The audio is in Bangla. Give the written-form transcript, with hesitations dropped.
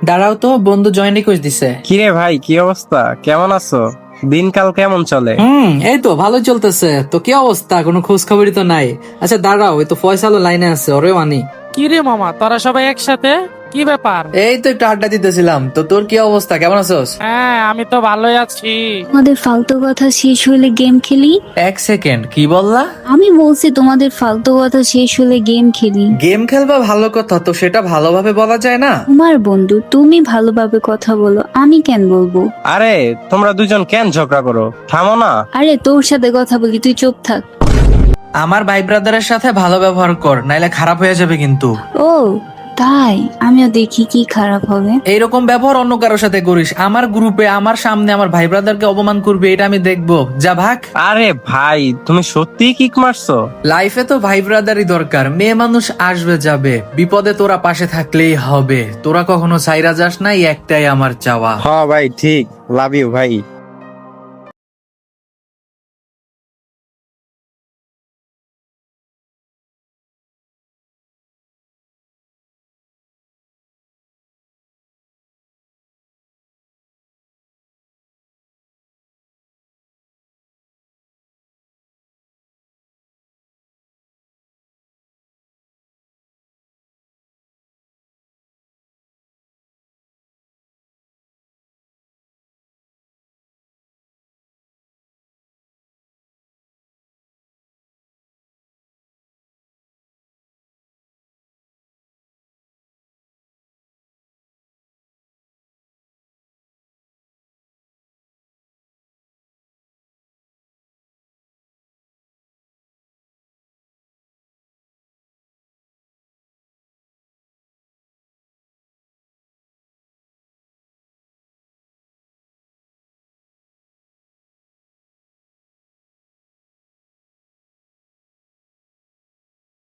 দাঁড়াও তো, বন্ধু জয়েন রিকোয়েস্ট দিছে। কিরে ভাই, কি অবস্থা? কেমন আছো? দিনকাল কেমন চলে? এই তো ভালো চলতেছে। তো কি অবস্থা? কোনো খোঁজ খবরই তো নাই। আচ্ছা দাঁড়াও, ওই তো ফয়সালও লাইনে আছে, ওরেও আনি। কি রে মামা, তোরা সবাই একসাথে? কি ব্যাপার? এই তো একটু আড্ডা দিতেছিলাম। তো তোর কি অবস্থা, কেমন আছোস? হ্যাঁ, আমি তো ভালোই আছি। তোমাদের ফালতু কথা শেষ হলে গেম খেলি। এক সেকেন্ড, কি বললা? আমি বলছি তোমাদের ফালতু কথা শেষ হলে গেম খেলি। গেম খেলবা ভালো কথা, তো সেটা ভালোভাবে বলা যায় না? তোমার বন্ধু, তুমি ভালোভাবে কথা বলো, আমি কেন বলবো? আরে তোমরা দুজন কেন ঝগড়া করো? থামো না। আরে তোর সাথে কথা বলি, তুই চুপ থাক। আমার ভাই ব্রাদারের সাথে ভালো ব্যবহার কর, নাইলে খারাপ হয়ে যাবে কিন্তু। ও তাই? আমিও দেখি কি খারাপ হবে। এইরকম ব্যবহার অন্য কারোর সাথে করিস, আমার গ্রুপে আমার সামনে আমার ভাই ব্রাদারকে অপমান করবি, এটা আমি দেখবো। যা ভাগ। আরে ভাই, তুমি সত্যি কিক মারছো? লাইফে তো ভাই ব্রাদারই দরকার। মেয়ে মানুষ আসবে যাবে, বিপদে তোরা পাশে থাকলেই হবে। তোরা কখনো সাইরা যাস না, এই একটাই আমার চাওয়া। হ্যাঁ ভাই, ঠিক। লাভ ইউ ভাই।